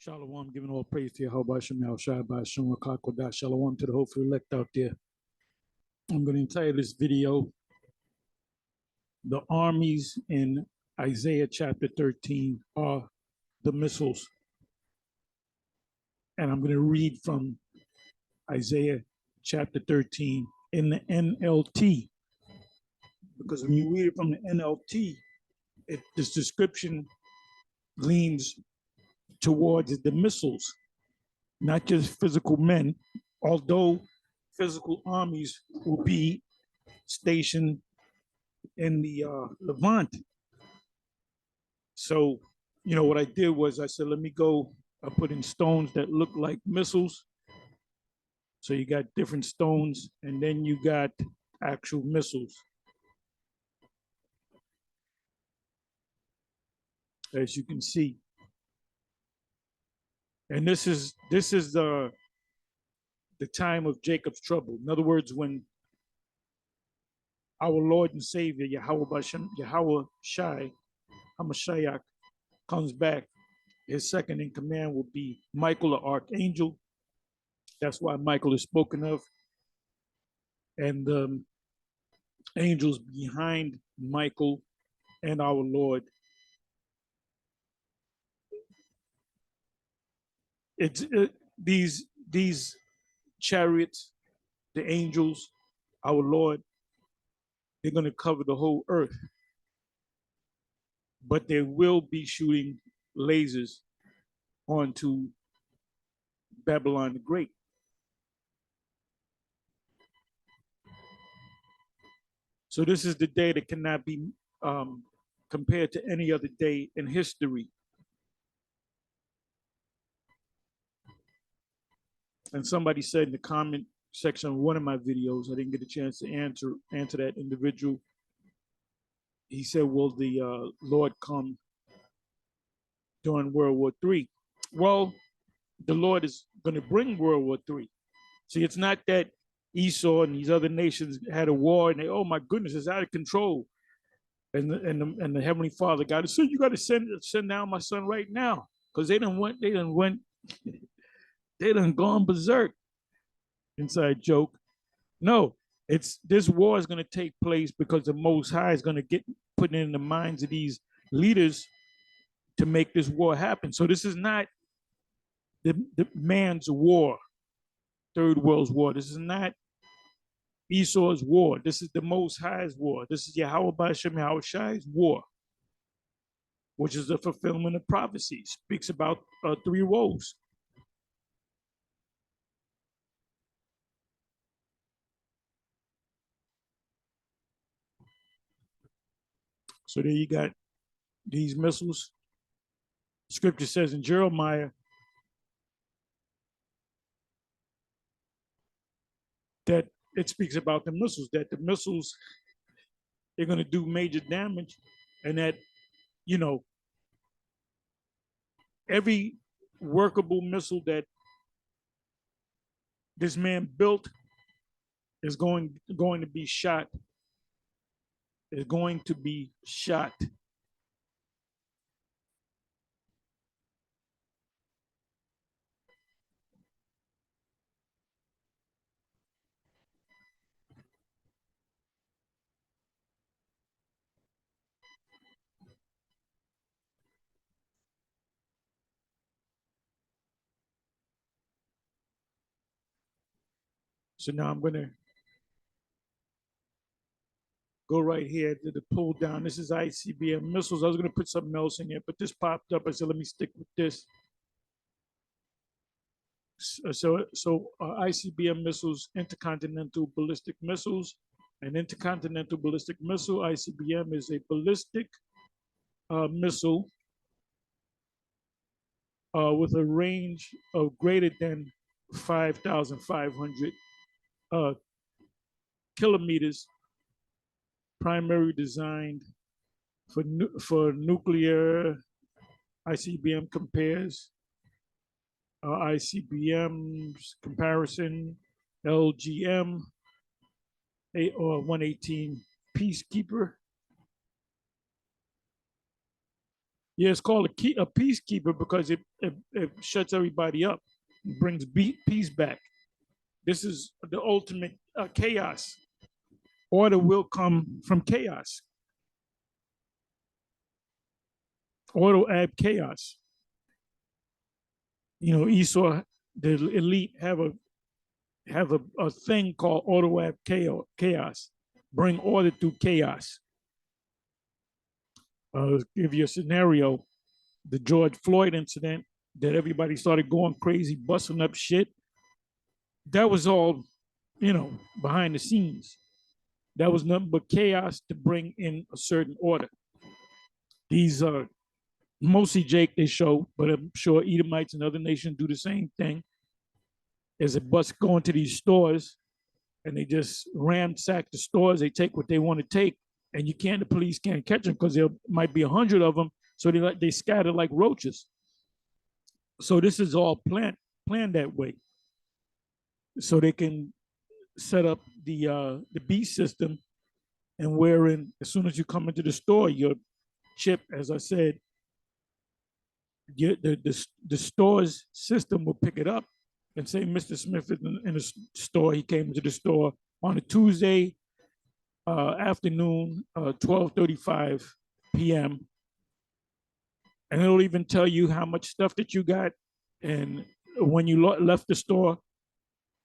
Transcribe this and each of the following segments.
Shalom, giving all praise to Yahweh Shem Shai by Shem Kodah. Shalom to the hopeful elect out there. I'm going to entitle this video, The Armies in Isaiah chapter 13 Are the Missiles. And I'm going to read from Isaiah chapter 13 in the NLT. Because when you read it from the NLT, this description leans towards the missiles, not just physical men, although physical armies will be stationed in the Levant. So, what I did was I said, let me go, I put in stones that look like missiles. So you got different stones, and then you got actual missiles. As you can see. And this is the time of Jacob's trouble. In other words, when our Lord and Savior, Yahweh Shai, Hamashiach, comes back, his second in command will be Michael, the archangel. That's why Michael is spoken of. And angels behind Michael and our Lord. These chariots, the angels, our Lord, they're going to cover the whole earth. But they will be shooting lasers onto Babylon the Great. So this is the day that cannot be compared to any other day in history. And somebody said in the comment section of one of my videos, I didn't get a chance to answer that individual. He said, will the Lord come during World War III? Well, the Lord is going to bring World War III. See, it's not that Esau and these other nations had a war and they, oh my goodness, it's out of control. And the Heavenly Father got to say, you got to send down my son right now, because they done gone berserk. Inside joke. No, this war is going to take place because the Most High is going to get put in the minds of these leaders to make this war happen. So this is not the man's war, Third World's war. This is not Esau's war. This is the Most High's war. This is Yahweh Shem Shai's war, which is the fulfillment of prophecy. Speaks about 3 woes. So there you got these missiles. Scripture says in Jeremiah that it speaks about the missiles, that the missiles, they're going to do major damage, and that, every workable missile that this man built is going to be shot. Is going to be shot. So now I'm going to go right here to the pull down. This is ICBM missiles. I was going to put something else in here, but this popped up. I said, let me stick with this. So ICBM missiles, intercontinental ballistic missiles. An intercontinental ballistic missile, ICBM, is a ballistic missile with a range of greater than 5,500 kilometers, primarily designed for nuclear. ICBM compares ICBM's comparison, LGM 118 Peacekeeper. Yeah, it's called a peacekeeper because it shuts everybody up, brings peace back. This is the ultimate chaos. Order will come from chaos. Order will add chaos. You know, Esau, the elite have a thing called order will add chaos. Bring order through chaos. Give you a scenario: the George Floyd incident that everybody started going crazy, busting up shit. That was all, you know, behind the scenes. That was nothing but chaos to bring in a certain order. These are mostly Jake they show, but I'm sure Edomites and other nations do the same thing. There's a bus going to these stores and they just ransack the stores. They take what they want to take, and the police can't catch them because there might be 100 of them. So they scatter like roaches. So this is all planned that way, so they can set up the beast system, and wherein as soon as you come into the store, your chip, as I said, the store's system will pick it up and say Mr. Smith is in the store. He came into the store on a Tuesday afternoon, 12:35 p.m. And it'll even tell you how much stuff that you got. And when you left the store,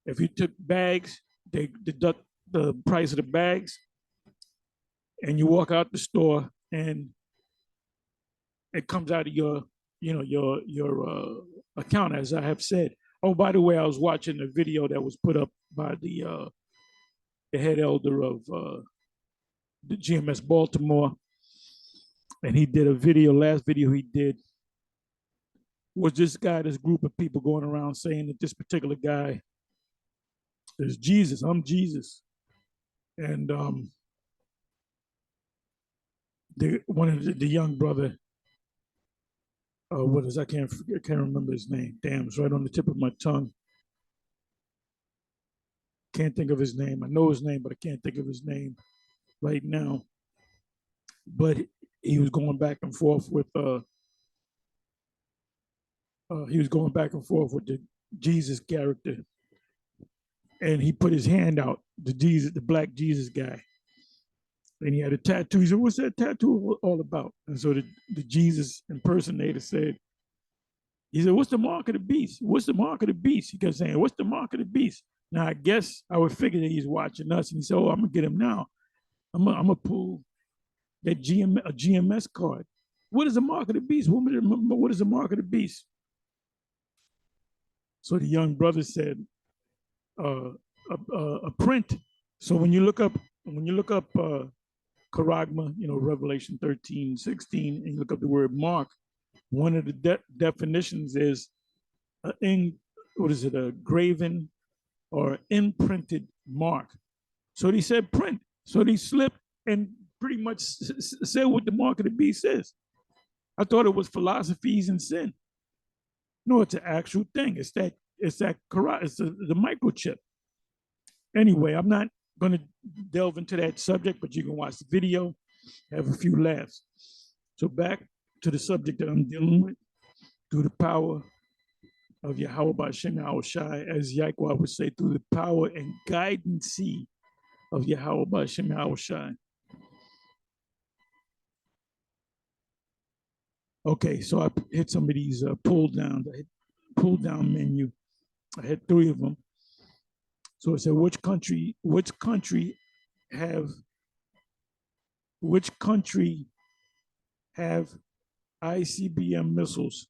if you took bags, they deduct the price of the bags. And you walk out the store and it comes out of your, you know, your account, as I have said. Oh, by the way, I was watching a video that was put up by the head elder of the GMS Baltimore, and he did a video. Last video he did was this group of people going around saying that this particular guy is Jesus. I'm Jesus, and one of the young brother. What is I can't remember his name. Damn, it's right on the tip of my tongue. Can't think of his name. I know his name, but I can't think of his name right now. But he was going back and forth with the Jesus character, and he put his hand out, the black Jesus guy, and he had a tattoo. He said, "What's that tattoo all about?" And so the Jesus impersonator said, he said, "What's the mark of the beast? What's the mark of the beast?" He kept saying, "What's the mark of the beast?" Now I guess I would figure that he's watching us, and he said, "Oh, I'm gonna get him now. I'm gonna pull that a GMS card. What is the mark of the beast? What is the mark of the beast?" So the young brother said, a print. So when you look up Charagma, you know, Revelation 13:16, and you look up the word mark, one of the definitions is a graven or imprinted mark. So they said print. So they slipped and pretty much said what the mark of the beast is. I thought it was philosophies and sin. No, it's an actual thing. It's the microchip. Anyway, I'm not going to delve into that subject, but you can watch the video, have a few laughs. So back to the subject that I'm dealing with. Through the power of Yahweh B'Shem Yahushai, as Yahweh would say, through the power and guidance of Yahweh B'Shem Yahushai. Okay, so I hit some of these pull down menu. I had 3 of them. So it said, which country have ICBM missiles?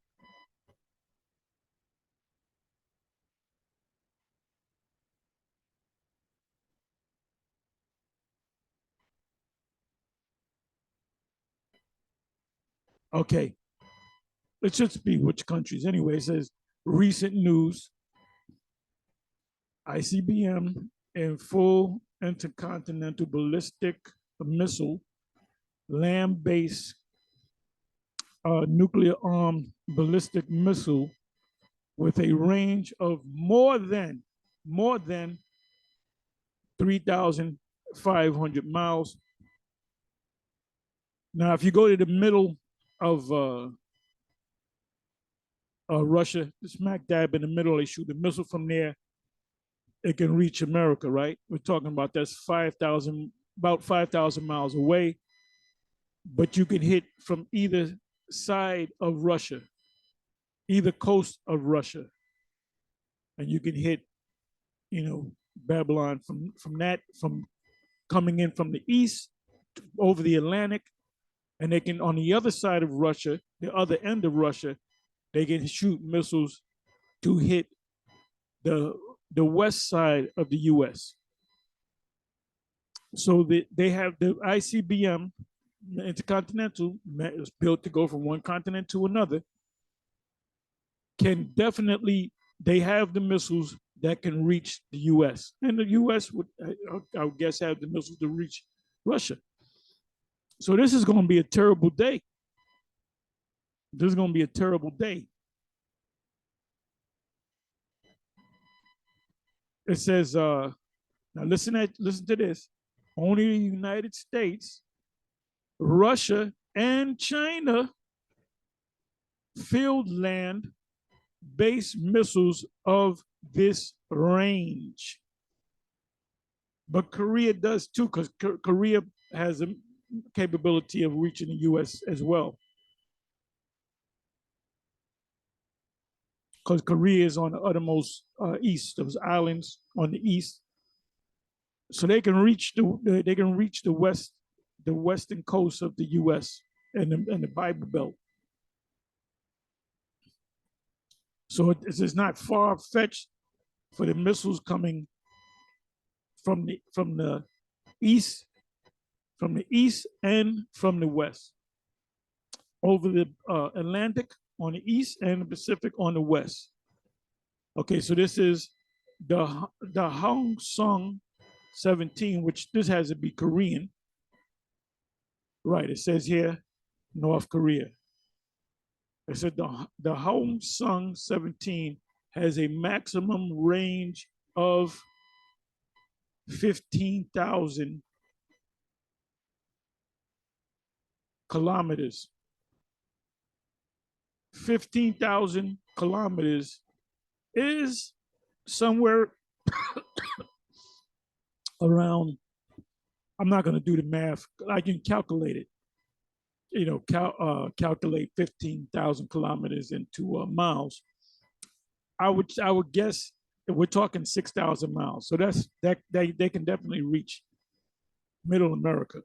Okay, let's just be which countries. Anyway, it says recent news. ICBM and full intercontinental ballistic missile, land-based nuclear-armed ballistic missile with a range of more than 3,500 miles. Now, if you go to the middle of Russia, smack dab in the middle. They shoot a missile from there. It can reach America, right? We're talking about that's 5,000, about 5,000 miles away. But you can hit from either side of Russia, either coast of Russia, and you can hit, Babylon from coming in from the east over the Atlantic, and they can on the other side of Russia, the other end of Russia, they can shoot missiles to hit the west side of the U.S. So they have the ICBM, Intercontinental, is built to go from one continent to another. Can definitely, they have the missiles that can reach the U.S. And the U.S. would, I would guess, have the missiles to reach Russia. So this is going to be a terrible day. This is going to be a terrible day. It says, now listen to this. Only the United States, Russia, and China field land-based missiles of this range. But Korea does too, because Korea has a capability of reaching the U.S. as well. Because Korea is on the uttermost east, those islands on the east, so they can reach the west, the western coast of the U.S. and the Bible Belt. So it's not far fetched for the missiles coming from the east, and from the west, over the Atlantic on the east and the Pacific on the west. Okay, so this is the Hong Sung 17, which this has to be Korean. Right, it says here, North Korea. It said the Hong Sung 17 has a maximum range of 15,000 kilometers. 15,000 kilometers is somewhere around, I'm not going to do the math. I can calculate it. Calculate 15,000 kilometers into miles. I would guess we're talking 6,000 miles. So they can definitely reach Middle America.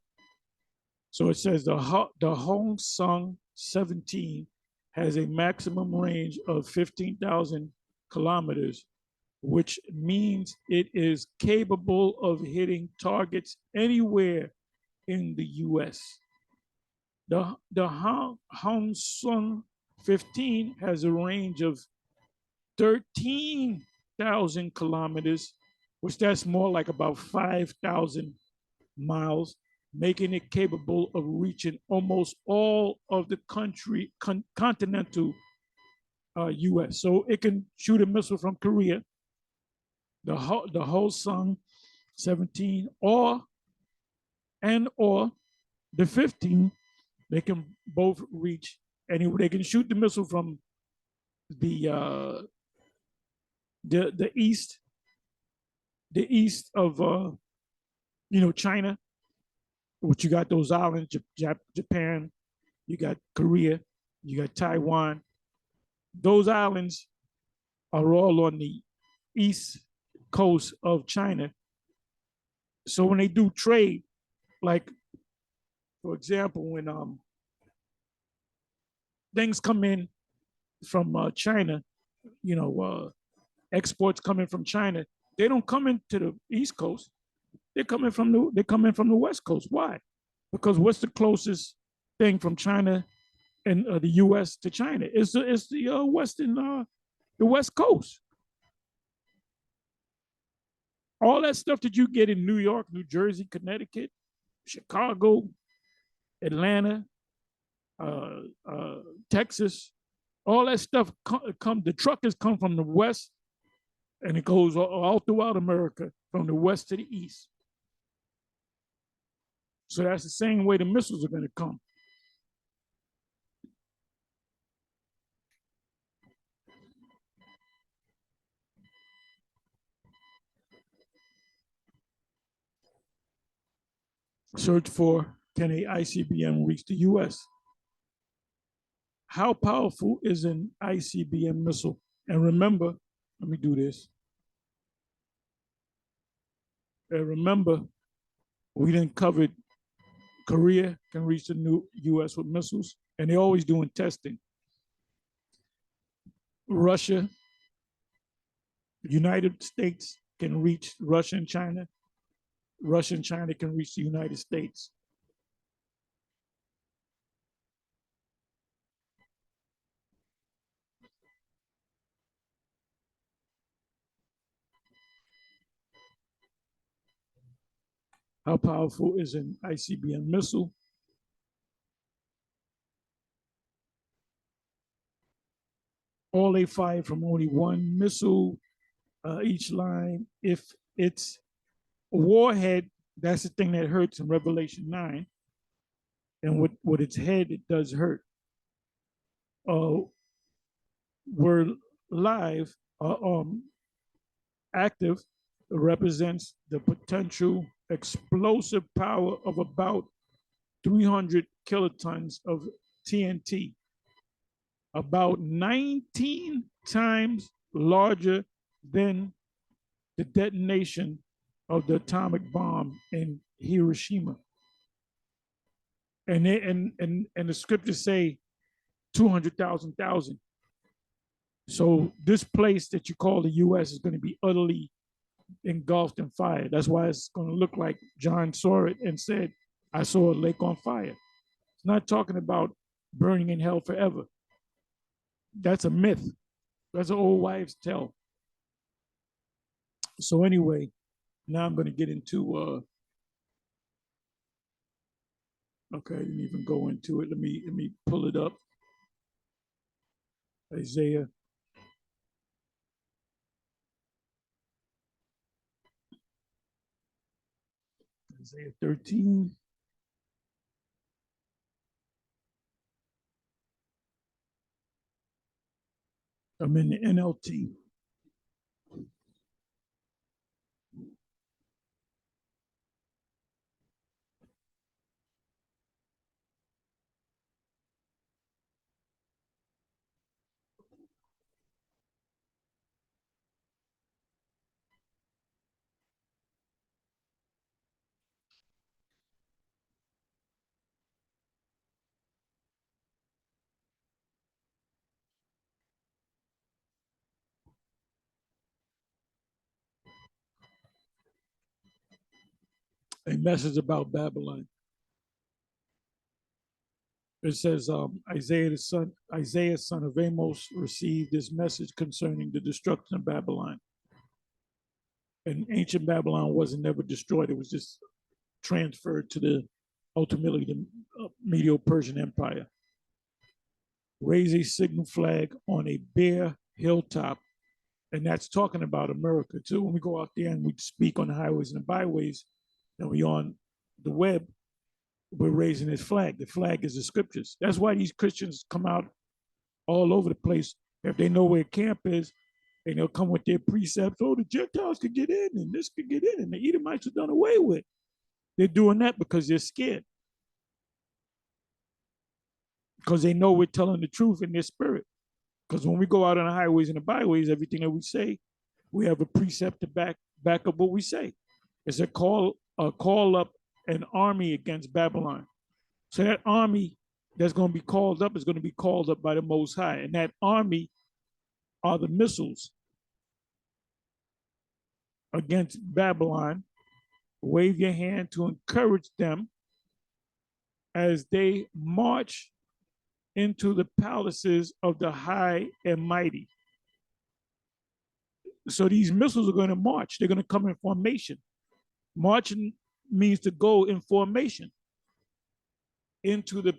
So it says the Hong Sung 17 has a maximum range of 15,000 kilometers, which means it is capable of hitting targets anywhere in the U.S. The Hong Sung 15 has a range of 13,000 kilometers, which that's more like about 5,000 miles, making it capable of reaching almost all of the continental U.S. So it can shoot a missile from Korea, the Hong Sung 17, or the 15. They can both reach anywhere. They can shoot the missile from the east of China, which you got those islands, Japan, you got Korea, you got Taiwan. Those islands are all on the east coast of China. So when they do trade, like for example, when things come in from China, exports coming from China, they don't come into the East Coast. They're coming from the West Coast. Why? Because what's the closest thing from China and the U.S. to China? It's the West Coast. All that stuff that you get in New York, New Jersey, Connecticut, Chicago, Atlanta, Texas, all that stuff the truckers come from the West, and it goes all throughout America from the West to the East. So that's the same way the missiles are going to come. Search for, can a ICBM reach the US? How powerful is an ICBM missile? And remember, let me do this. And remember, we didn't cover Korea can reach the new US with missiles, and they're always doing testing. Russia, United States can reach Russia and China. Russia and China can reach the United States. How powerful is an ICBM missile? All they fire from only one missile each line. If it's a warhead, that's the thing that hurts in Revelation 9. And with its head, it does hurt. We're live, active represents the potential explosive power of about 300 kilotons of TNT, about 19 times larger than the detonation of the atomic bomb in Hiroshima. And the scriptures say 200,000. So this place that you call the U.S. is going to be utterly engulfed in fire. That's why it's going to look like John saw it and said, I saw a lake on fire. It's not talking about burning in hell forever. That's a myth. That's an old wives' tale. So anyway, now I'm going to get into, okay, I didn't even go into it. Let me pull it up. Isaiah. Isaiah 13. I'm in the NLT. A message about Babylon. It says Isaiah, son of Amos, received this message concerning the destruction of Babylon. And ancient Babylon wasn't never destroyed; it was just transferred to the ultimately the Medo-Persian Empire. Raise a signal flag on a bare hilltop, and that's talking about America too. When we go out there and we speak on the highways and the byways, and we on the web, we're raising this flag. The flag is the scriptures. That's why these Christians come out all over the place. If they know where camp is, and they'll come with their precepts. Oh, the Gentiles could get in, and this could get in, and the Edomites are done away with. They're doing that because they're scared. Because they know we're telling the truth in their spirit. Because when we go out on the highways and the byways, everything that we say, we have a precept to back up what we say. It's a call up an army against Babylon. So that army that's going to be called up is going to be called up by the Most High. And that army are the missiles against Babylon. Wave your hand to encourage them as they march into the palaces of the high and mighty. So these missiles are going to march. They're going to come in formation. Marching means to go in formation into the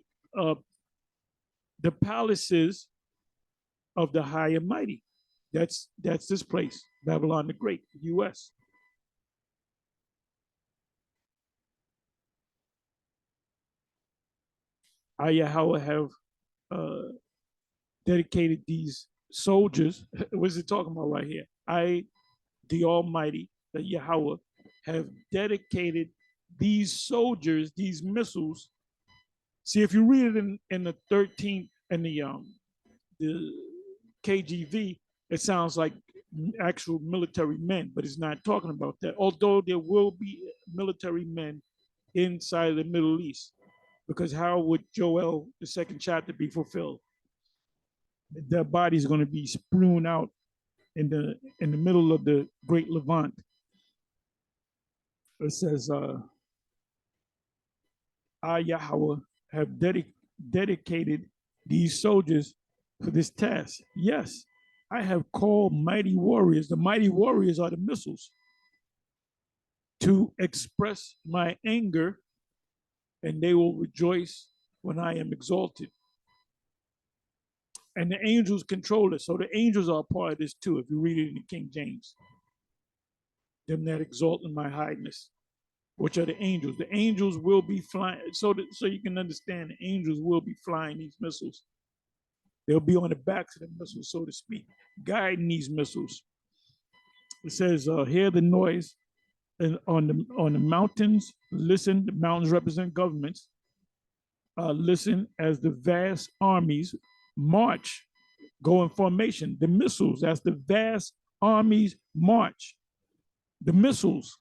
palaces of the high and mighty. That's this place, Babylon the Great, U.S. Yahweh have dedicated these soldiers. What's it talking about right here? The Almighty, the Yahweh, have dedicated these soldiers, these missiles. See, if you read it in the 13th and the KJV, it sounds like actual military men, but it's not talking about that. Although there will be military men inside the Middle East, because how would Joel, the second chapter, be fulfilled? Their bodies are going to be strewn out in the middle of the Great Levant. It says, I, Yahweh, have dedicated these soldiers for this task. Yes, I have called mighty warriors. The mighty warriors are the missiles to express my anger, and they will rejoice when I am exalted. And the angels control it. So the angels are a part of this too, if you read it in the King James. Them that exalt in my highness, which are the angels. The angels will be flying. So you can understand, the angels will be flying these missiles. They'll be on the backs of the missiles, so to speak, guiding these missiles. It says, hear the noise on the mountains. Listen, the mountains represent governments. Listen as the vast armies march, go in formation. The missiles, that's the vast armies march. The missiles.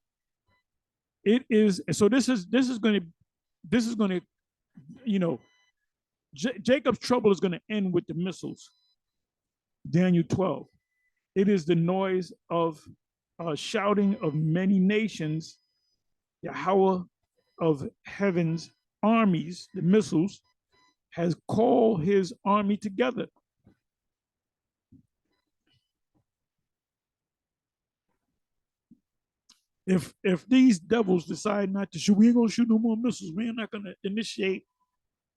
It is, so this is going to, you know, Jacob's trouble is going to end with the missiles. Daniel 12. It is the noise of shouting of many nations, Yahweh of heaven's armies, the missiles, has called his army together. If these devils decide not to shoot, we ain't gonna shoot no more missiles. We're not gonna initiate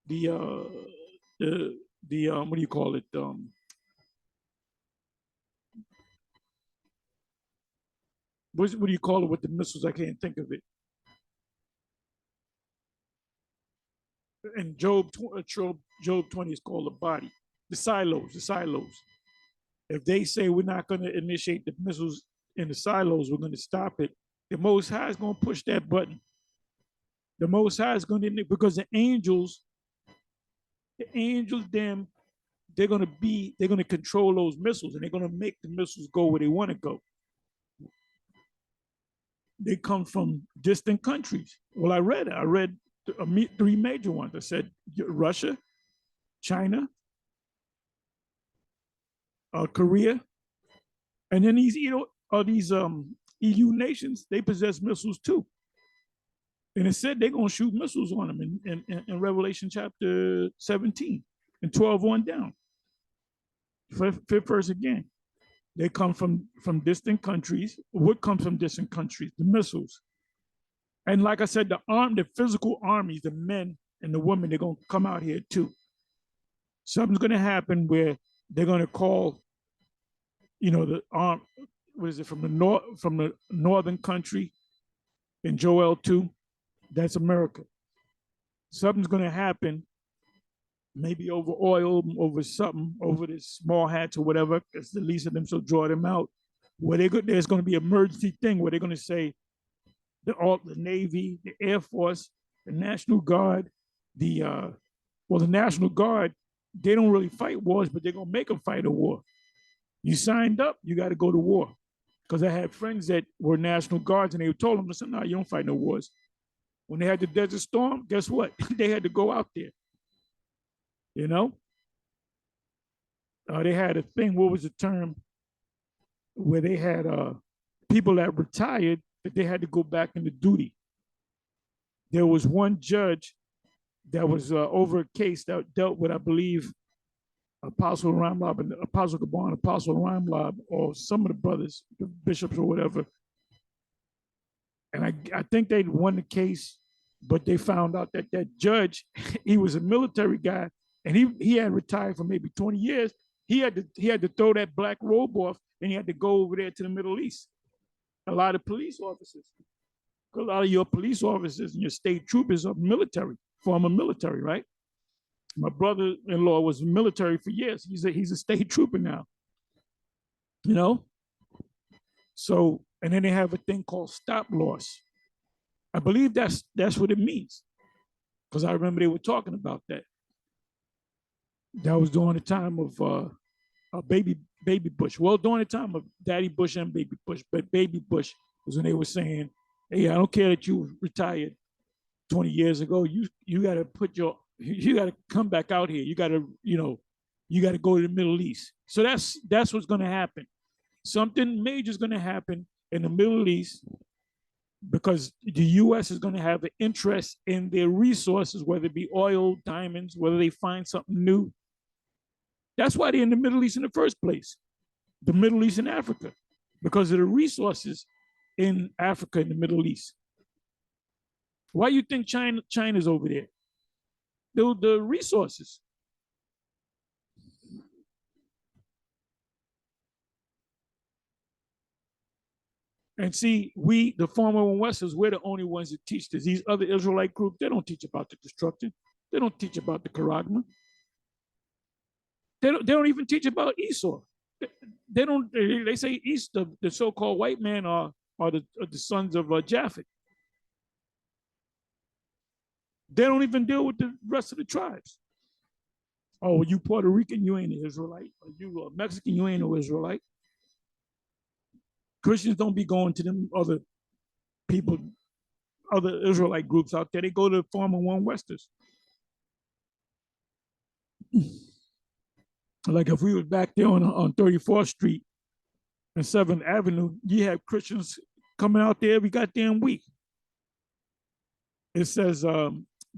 the what do you call it? What do you call it with the missiles? I can't think of it. And Job 20 is called the body. The silos. If they say we're not going to initiate the missiles in the silos, we're going to stop it. The Most High is going to push that button. The Most High is going to, because the angels, them, they're going to control those missiles, and they're going to make the missiles go where they want to go. They come from distant countries. Well, I read three major ones. I said Russia, China, Korea, and then these EU nations. They possess missiles too, and it said they're gonna shoot missiles on them in Revelation chapter 17 and 12 on down. Fifth verse again. They come from distant countries. What comes from distant countries? The missiles. And like I said, the physical armies, the men and the women, they're going to come out here too. Something's going to happen where they're going to call, the arm, what is it, from the northern country in Joel 2, that's America. Something's going to happen, maybe over oil, over something, over this small hats or whatever, because the least of them shall draw them out, where there's going to be an emergency thing where they're going to say, the Navy, the Air Force, the National Guard, the National Guard, they don't really fight wars, but they're going to make them fight a war. You signed up, you got to go to war. Because I had friends that were National Guards, and they told them, listen, no, you don't fight no wars. When they had the Desert Storm, guess what? They had to go out there. They had a thing, what was the term, where they had people that retired, that they had to go back into duty. There was one judge that was over a case that dealt with, I believe, Apostle Ramlab and Apostle Gabon, Apostle Ramlab, or some of the brothers, the bishops or whatever. And I think they won the case, but they found out that that judge, he was a military guy, and he had retired for maybe 20 years. He had to throw that black robe off, and he had to go over there to the Middle East. A lot of police officers, a lot of your police officers and your state troopers are military, former military, right? My brother-in-law was military for years. He's a state trooper now. So, and then they have a thing called stop loss. I believe that's what it means, because I remember they were talking about that. That was during the time of baby Bush. Well, during the time of Daddy Bush and Baby Bush, but Baby Bush was when they were saying, "Hey, I don't care that you retired 20 years ago. You got to you got to come back out here. You got to you got to go to the Middle East." So that's what's going to happen. Something major is going to happen in the Middle East, because the U.S. is going to have an interest in their resources, whether it be oil, diamonds, whether they find something new. That's why they're in the Middle East in the first place, the Middle East and Africa, because of the resources in Africa and the Middle East. Why do you think China's over there? The resources. And see, we, the former Westers, we're the only ones that teach this. These other Israelite groups, they don't teach about the destruction. They don't teach about the Charagma. They don't even teach about Esau. They don't. They say East, the so-called white man, are the sons of Japhet. They don't even deal with the rest of the tribes. Oh, you Puerto Rican, you ain't an Israelite. Or you Mexican, you ain't no Israelite. Christians don't be going to them other people, other Israelite groups out there. They go to the former one Westers. Like if we was back there on 34th Street and 7th Avenue, you have Christians coming out there every goddamn week. It says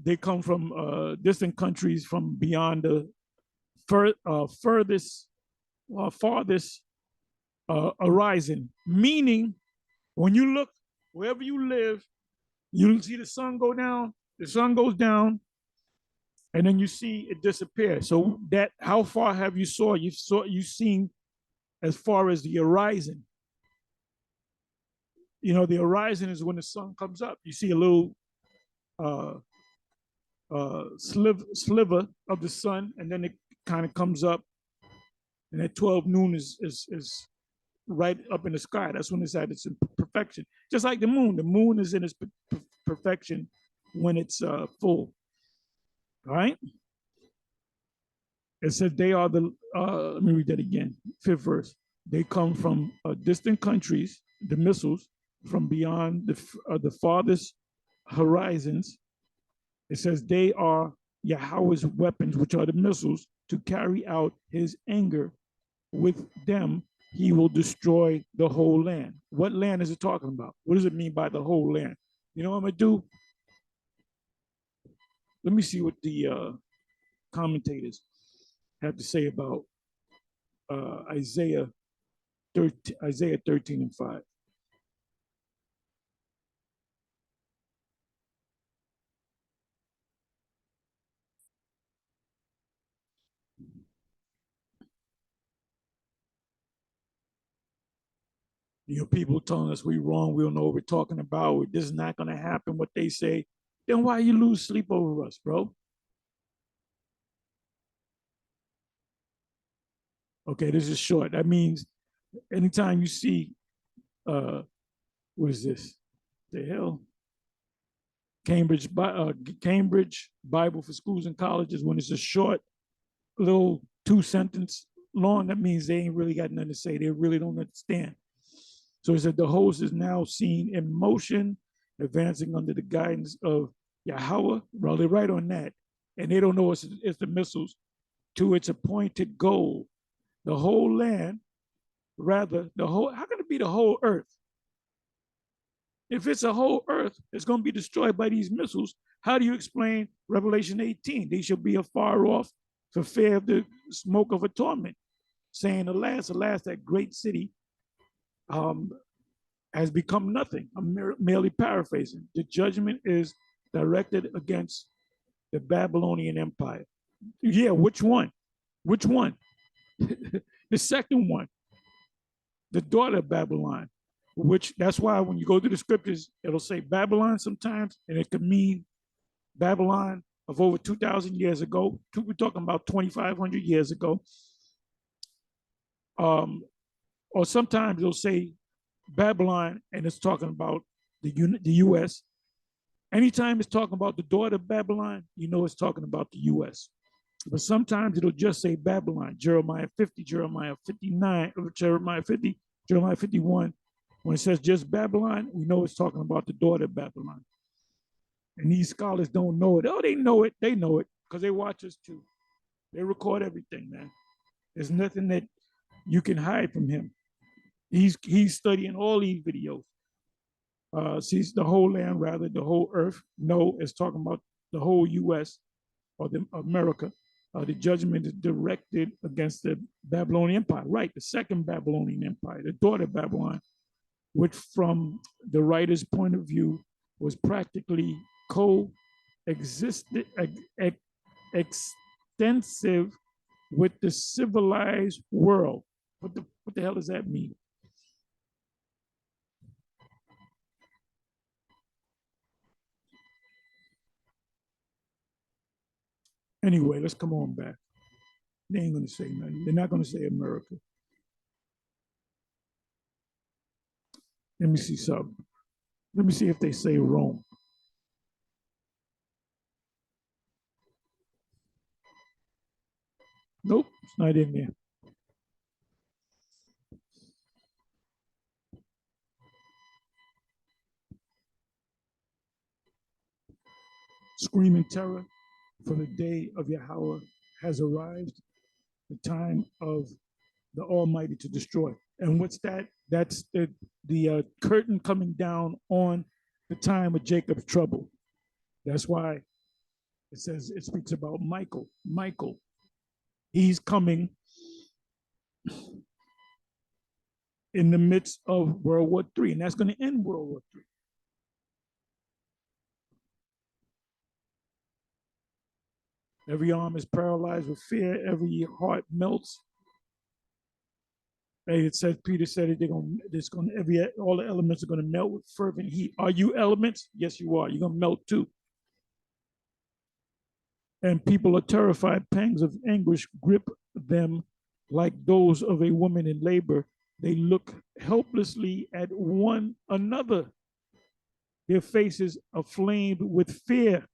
they come from distant countries from beyond the farthest horizon. Meaning, when you look wherever you live, you see the sun go down, the sun goes down, and then you see it disappear. So that, how far have you seen as far as the horizon? You know, the horizon is when the sun comes up. You see a little sliver of the sun, and then it kind of comes up, and at 12 noon is right up in the sky. That's when it's at its perfection. Just like the moon. The moon is in its perfection when it's full. All right? It says they are the, let me read that again, 5th verse. They come from distant countries, the missiles, from beyond the farthest horizons. It says they are Yahweh's weapons, which are the missiles, to carry out his anger. With them, he will destroy the whole land. What land is it talking about? What does it mean by the whole land? You know what I'm going to do? Let me see what the commentators have to say about Isaiah 13 and 5. You know, people telling us we wrong, we don't know what we're talking about, this is not going to happen, what they say. Then why you lose sleep over us, bro? Okay, this is short. That means anytime you see, what is this? The hell? Cambridge Bible for Schools and Colleges, when it's a short little 2-sentence long, that means they ain't really got nothing to say. They really don't understand. So he said the host is now seen in motion, advancing under the guidance of Yahweh. Well, they're right on that. And they don't know it's the missiles to its appointed goal. The whole land, rather, how can it be the whole earth? If it's a whole earth, it's going to be destroyed by these missiles. How do you explain Revelation 18? They shall be afar off for fear of the smoke of a torment, saying, alas, that great city has become nothing. I'm merely paraphrasing. The judgment is directed against the Babylonian Empire. Yeah, which one? Which one? The second one, the daughter of Babylon, which that's why when you go to the scriptures, it'll say Babylon sometimes, and it could mean Babylon of over 2,000 years ago. We're talking about 2,500 years ago. Or sometimes it'll say Babylon, and it's talking about the U.S., Anytime it's talking about the daughter of Babylon, you know it's talking about the U.S. But sometimes it'll just say Babylon, Jeremiah 50, Jeremiah 59, Jeremiah 50, Jeremiah 51. When it says just Babylon, we know it's talking about the daughter of Babylon. And these scholars don't know it. Oh, they know it. They know it because they watch us too. They record everything, man. There's nothing that you can hide from him. He's studying all these videos. Sees the whole land, rather the whole earth. No, it's talking about the whole U.S. or the America. The judgment is directed against the Babylonian Empire, right? The second Babylonian Empire, the daughter of Babylon, which from the writer's point of view was practically coexisted, extensive with the civilized world. What the hell does that mean? Anyway, let's come on back. They ain't gonna say nothing. They're not gonna say America. Let me see something. Let me see if they say Rome. Nope, it's not in there. Screaming terror, for the day of Yahweh has arrived, the time of the Almighty to destroy. And what's that? That's the curtain coming down on the time of Jacob's trouble. That's why it says, it speaks about Michael. Michael, he's coming in the midst of World War III, and that's going to end World War III. Every arm is paralyzed with fear. Every heart melts. It says, Peter said it, all the elements are going to melt with fervent heat. Are you elements? Yes, you are. You're going to melt too. And people are terrified. Pangs of anguish grip them like those of a woman in labor. They look helplessly at one another. Their faces aflame with fear.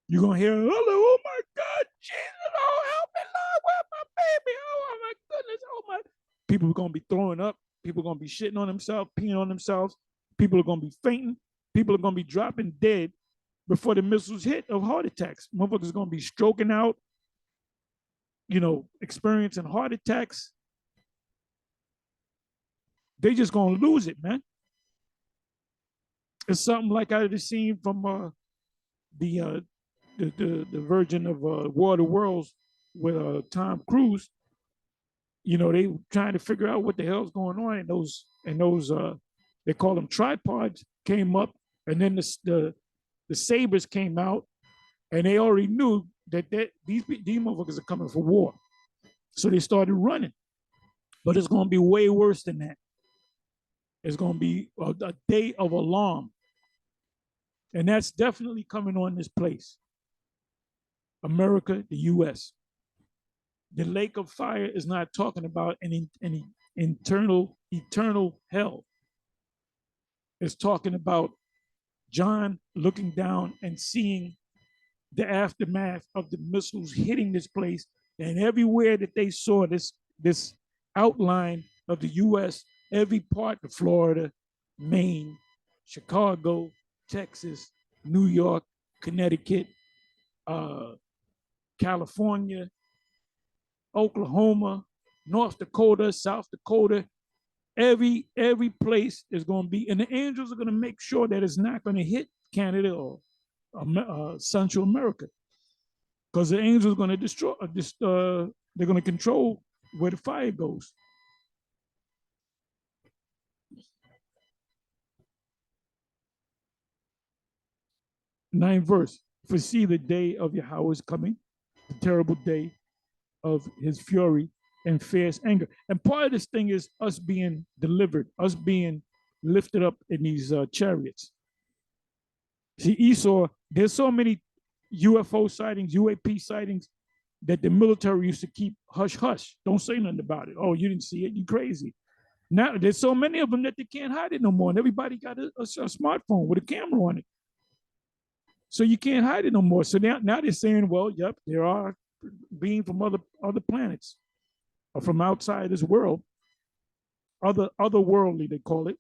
You're going to hear, oh my God, Jesus, oh, help me, Lord, where's my baby? Oh my goodness, oh my. People are going to be throwing up. People are going to be shitting on themselves, peeing on themselves. People are going to be fainting. People are going to be dropping dead before the missiles hit of heart attacks. Motherfuckers are going to be stroking out, experiencing heart attacks. They just going to lose it, man. It's something like I had seen from the Virgin of War of the Worlds with Tom Cruise. They trying to figure out what the hell's going on, and those they call them tripods came up, and then the sabers came out, and they already knew that these motherfuckers are coming for war, so they started running. But it's going to be way worse than that. It's going to be a day of alarm, and that's definitely coming on this place. America, the U.S. The lake of fire is not talking about any eternal hell. It's talking about John looking down and seeing the aftermath of the missiles hitting this place, and everywhere that they saw this outline of the U.S., every part of Florida, Maine, Chicago, Texas, New York, Connecticut, California, Oklahoma, North Dakota, South Dakota, every place is going to be, and the angels are going to make sure that it's not going to hit Canada or Central America, because the angels are going to destroy. They're going to control where the fire goes. Ninth verse: for see, the day of Yahweh is coming, the terrible day of his fury and fierce anger. And part of this thing is us being delivered, us being lifted up in these chariots. See, Esau, there's so many UFO sightings, UAP sightings, that the military used to keep hush hush. Don't say nothing about it. Oh, you didn't see it? You crazy. Now there's so many of them that they can't hide it no more, and everybody got a smartphone with a camera on it, so you can't hide it no more. So now they're saying, well, yep, there are beings from other planets or from outside this world, otherworldly they call it.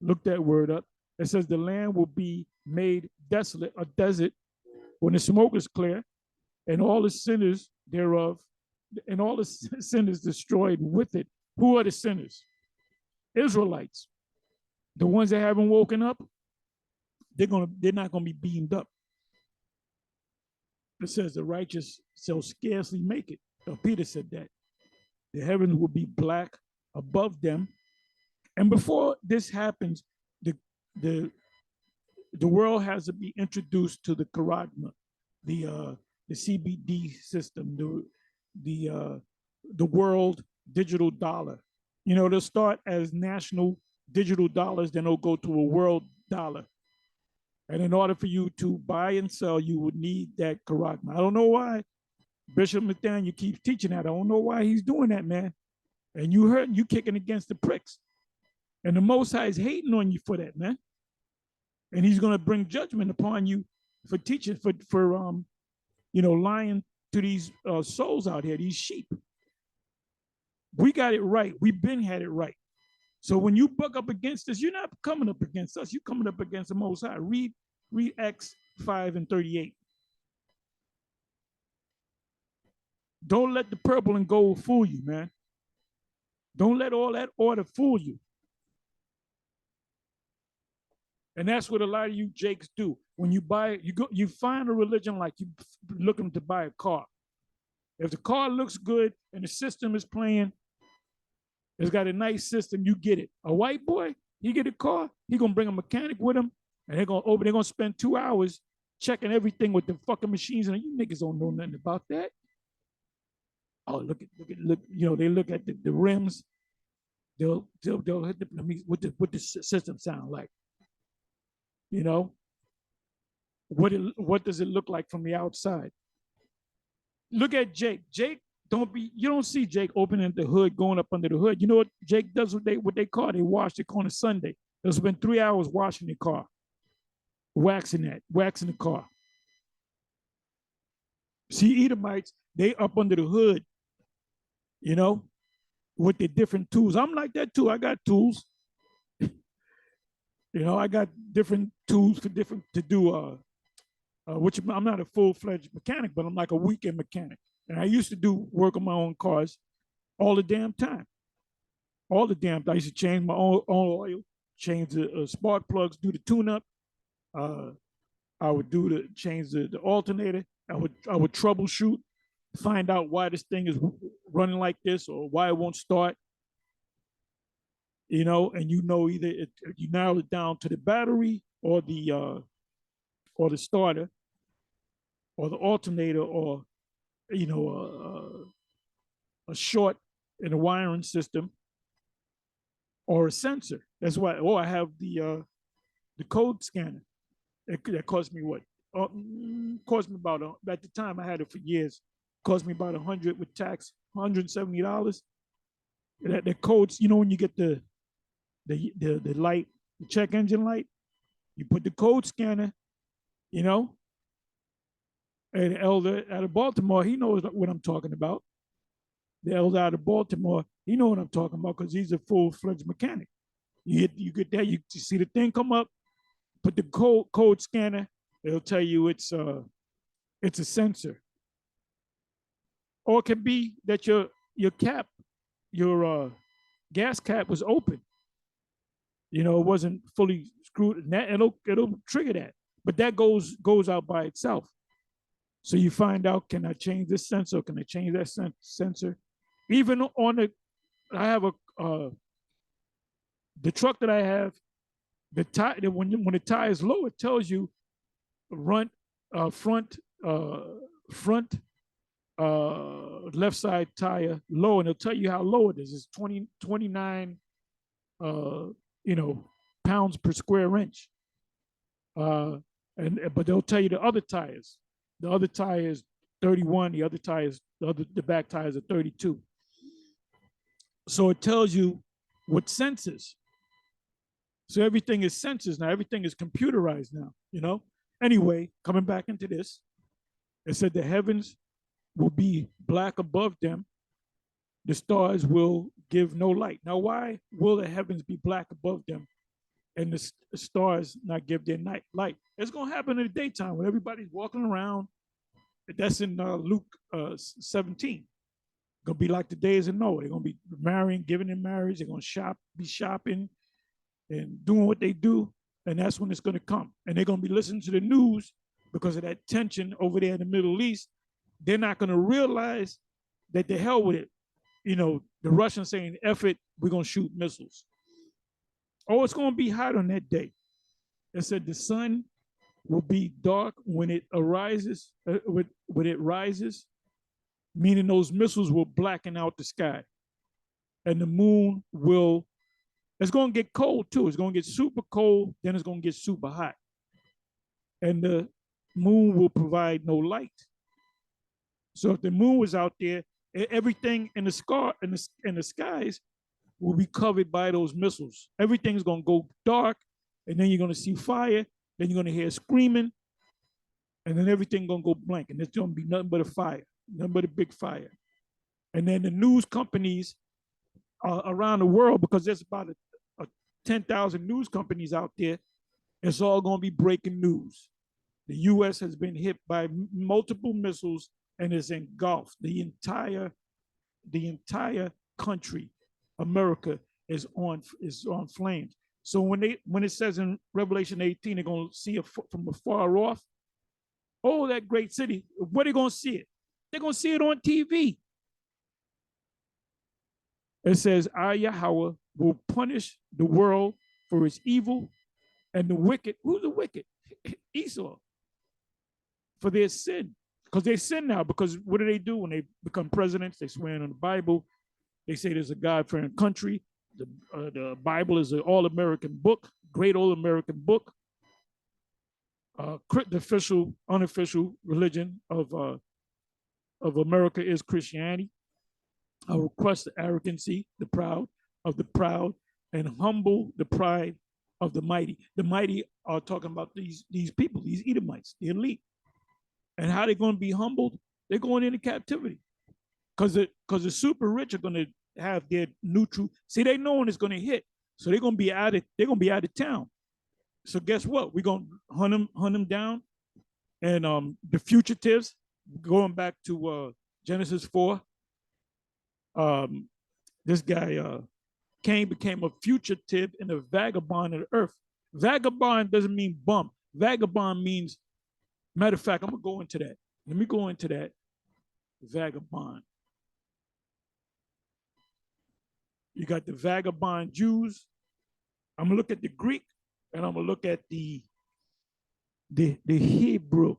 Look that word up. It says the land will be made desolate, a desert, when the smoke is clear, and all the sinners thereof, and all the sinners destroyed with it. Who are the sinners? Israelites. The ones that haven't woken up, they're not gonna be beamed up. It says the righteous shall scarcely make it. Peter said that. The heavens will be black above them. And before this happens, the world has to be introduced to the charagma, the CBD system, the world digital dollar. You know, they'll start as national digital dollars, then they'll go to a world dollar. And in order for you to buy and sell, you would need that charagma. I don't know why Bishop Nathaniel keeps teaching that. I don't know why he's doing that, man. And you kicking against the pricks. And the Most High is hating on you for that, man. And he's going to bring judgment upon you for teaching, for lying to these souls out here, these sheep. We got it right. We've been had it right. So when you buck up against us, you're not coming up against us. You're coming up against the Most High. Read Acts 5:38. Don't let the purple and gold fool you, man. Don't let all that order fool you. And that's what a lot of you Jakes do. When you buy, you find a religion like you looking to buy a car. If the car looks good and the system is playing, it's got a nice system, you get it. A white boy, he get a car, he gonna bring a mechanic with him, and they're gonna spend 2 hours checking everything with the fucking machines, and you niggas don't know nothing about that. Oh, look, they look at the rims. They'll hit what the system sound like. You know, what does it look like from the outside? Look at Jake. Jake, you don't see Jake opening the hood, going up under the hood. You know what Jake does? What they call, they wash their car on a Sunday. They'll spend 3 hours washing the car, waxing the car. See, Edomites, they up under the hood, with the different tools. I'm like that too. I got tools. I got different tools to do. Which I'm not a full-fledged mechanic, but I'm like a weekend mechanic. And I used to do work on my own cars all the damn time. All the damn time. I used to change my own oil, change the spark plugs, do the tune-up. I would change the alternator. I would troubleshoot, find out why this thing is running like this or why it won't start. And either you narrow it down to the battery or the starter or the alternator, or a short in the wiring system, or a sensor. That's why. Oh, I have the code scanner. That cost me what? Cost me about at the time I had it for years. Cost me about $100 with tax, $170. That codes. When you get the light, the check engine light, you put the code scanner. And the elder out of Baltimore, he knows what I'm talking about. The elder out of Baltimore, he knows what I'm talking about because he's a full-fledged mechanic. You get that, you see the thing come up, put the code scanner, it'll tell you it's a sensor. Or it could be that your cap, your gas cap was open. It wasn't fully screwed, and that it'll trigger that. But that goes out by itself. So you find out, can I change this sensor? Can I change that sensor? Even on I have the truck that I have, the tire, when the tire is low, it tells you front left side tire low, and it'll tell you how low it is. It's 29 pounds per square inch. But they'll tell you the other tires. The other tire is 31. The back tires are 32. So it tells you with sensors. So everything is sensors now. Everything is computerized now, you know? Anyway, coming back into this, it said the heavens will be black above them. The stars will give no light. Now, why will the heavens be black above them and the stars not give their night light? It's going to happen in the daytime when everybody's walking around. That's in Luke 17. Gonna be like the days of Noah. They're gonna be marrying, giving in marriage. They're gonna be shopping, and doing what they do, and that's when it's gonna come. And they're gonna be listening to the news because of that tension over there in the Middle East. They're not gonna realize that the hell with it. You know, the Russians saying, "F it, we're gonna shoot missiles." Oh, it's gonna be hot on that day. It said the sun will be dark when it arises, when it rises, meaning those missiles will blacken out the sky. And the moon will, it's going to get cold too. It's going to get super cold, then it's going to get super hot. And the moon will provide no light. So if the moon was out there, everything in the sky, in the skies will be covered by those missiles. Everything's going to go dark, and then you're going to see fire, then you're going to hear screaming, and then everything going to go blank, and it's going to be nothing but a fire, nothing but a big fire. And then the news companies around the world, because there's about 10,000 news companies out there, it's all going to be breaking news. The U.S. has been hit by multiple missiles and is engulfed. The entire country, America, is on flames. So when it says in Revelation 18, they're going to see it from afar off. Oh, that great city. Where are they going to see it? They're going to see it on TV. It says, I, Yahweh, will punish the world for its evil and the wicked. Who's the wicked? Esau. For their sin. Because they sin now. Because what do they do when they become presidents? They swear on the Bible. They say there's a God-fearing country. The Bible is an all-American book, great all-American book. The official, unofficial religion of America is Christianity. I will crush the arrogancy, the proud, and humble the pride of the mighty. The mighty are talking about these people, these Edomites, the elite. And how they're going to be humbled? They're going into captivity. Because the super rich are going to have their neutral. See, they know when it's going to hit. So they're going to be out of town. So guess what? We're going to hunt them down. And the fugitives, going back to Genesis 4, this guy Cain became a fugitive and a vagabond of the earth. Vagabond doesn't mean bum. Vagabond means, matter of fact, I'm gonna go into that. Let me go into that. Vagabond. You got the vagabond Jews. I'm gonna look at the Greek, and I'm gonna look at the Hebrew.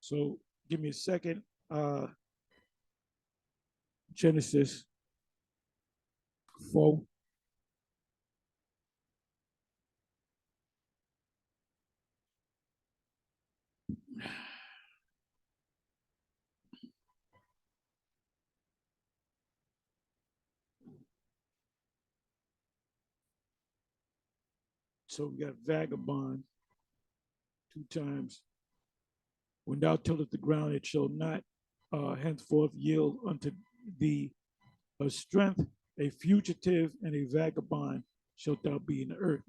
So give me a second. Genesis 4. So we got vagabond 2 times. When thou tillest the ground, it shall not henceforth yield unto thee a strength. A fugitive and a vagabond shalt thou be in the earth.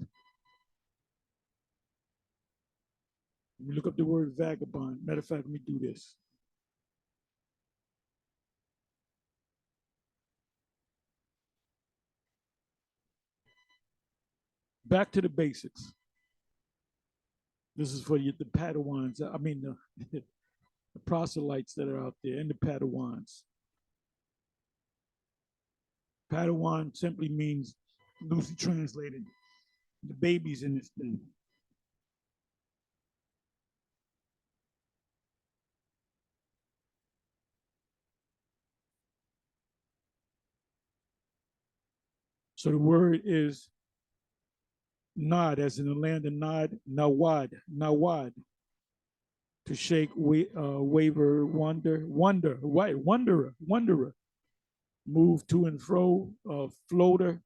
Let me look up the word vagabond. Matter of fact, let me do this. Back to the basics. This is for the Padawans. I mean, the proselytes that are out there and the Padawans. Padawan simply means, loosely translated, the babies in this thing. So the word is Nod, as in the land of Nod, Nawad, to shake, waver, wanderer, move to and fro, floater,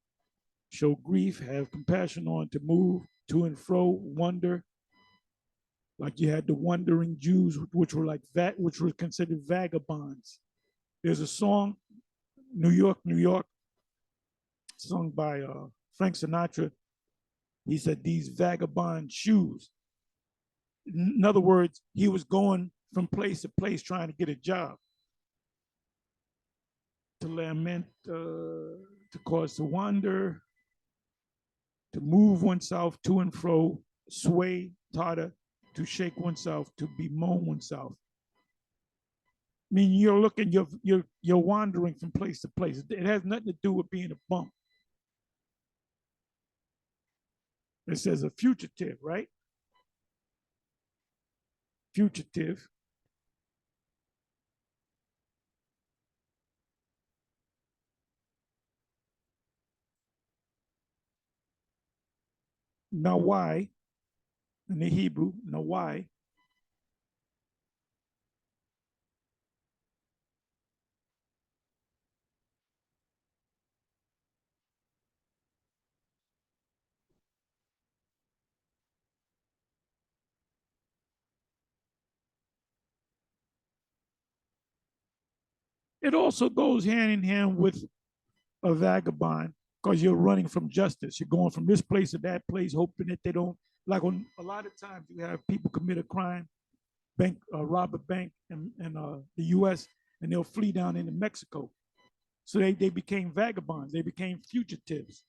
show grief, have compassion on, to move to and fro, wonder. Like you had the wandering Jews, which were like that, which were considered vagabonds. There's a song, New York, New York, sung by Frank Sinatra. He said, "These vagabond shoes." In other words, he was going from place to place trying to get a job. To lament, to cause to wander, to move oneself to and fro, sway, totter, to shake oneself, to bemoan oneself. I mean, you're looking, you're wandering from place to place. It has nothing to do with being a bump. It says a fugitive, right? Fugitive. Now why? In the Hebrew, now why? It also goes hand in hand with a vagabond because you're running from justice. You're going from this place to that place, hoping that they don't. Like on a lot of times, you have people commit a crime, bank rob a bank in the U.S. and they'll flee down into Mexico. So they became vagabonds. They became fugitives.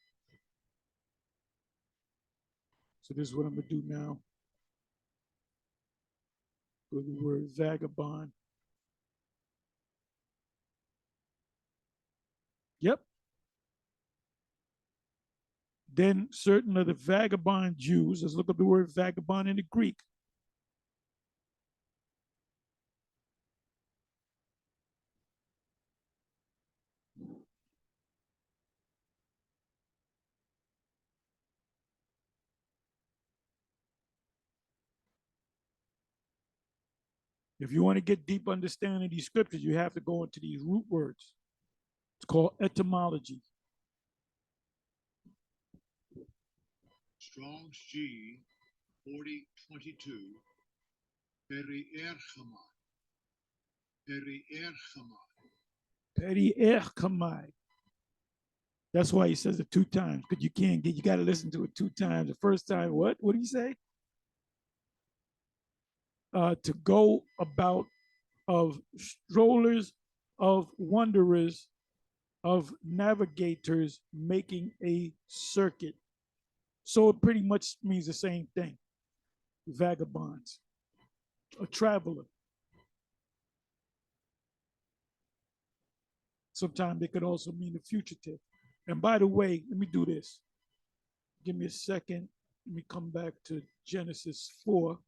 So this is what I'm gonna do now. Go to the word vagabond. Yep. Then certain of the vagabond Jews, let's look up the word vagabond in the Greek. If you want to get deep understanding of these scriptures, you have to go into these root words. It's called etymology. Strong's G 4022. Perierchamai. Perierchamai. Perierchamai. That's why he says it two times, because you can't get, you got to listen to it two times. The first time, what? What did he say? To go about of strollers, of wanderers, of navigators making a circuit. So it pretty much means the same thing. Vagabonds, a traveler. Sometimes it could also mean a fugitive. And by the way, let me do this. Give me a second. Let me come back to Genesis 4.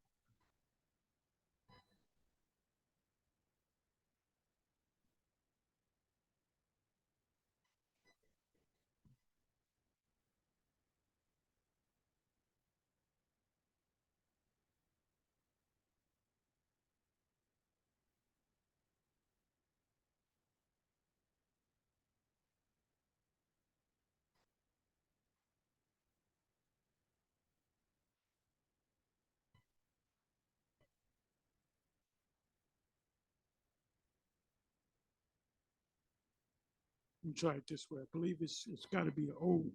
Let me try it this way. I believe it's got to be an old.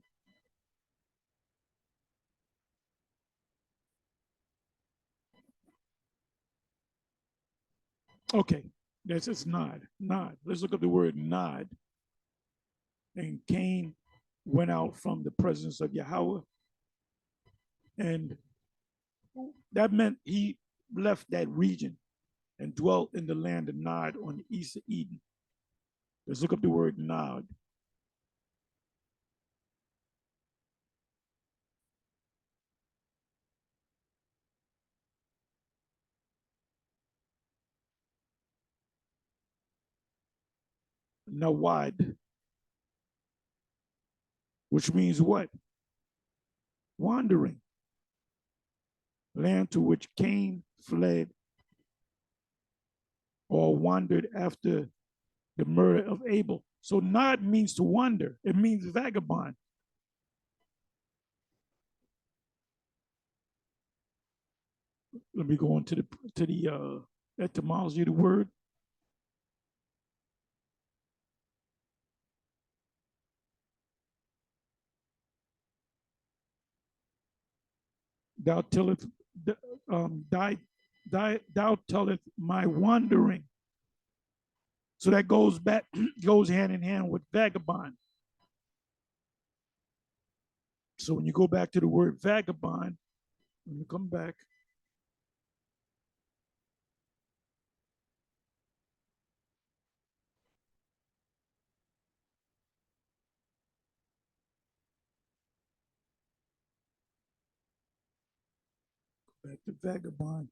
Okay, that's it's nod. Nod. Let's look up the word nod. And Cain went out from the presence of Yahweh, and that meant he left that region and dwelt in the land of Nod on the east of Eden. Let's look up the word Nod. Nawad, which means what? Wandering. Land to which Cain fled or wandered after the murder of Abel. So Nod means to wander. It means vagabond. Let me go on to the etymology of the word. Thou telleth, thou telleth my wandering. So that goes back, goes hand in hand with vagabond. So when you go back to the word vagabond, let me come back. Back to vagabond.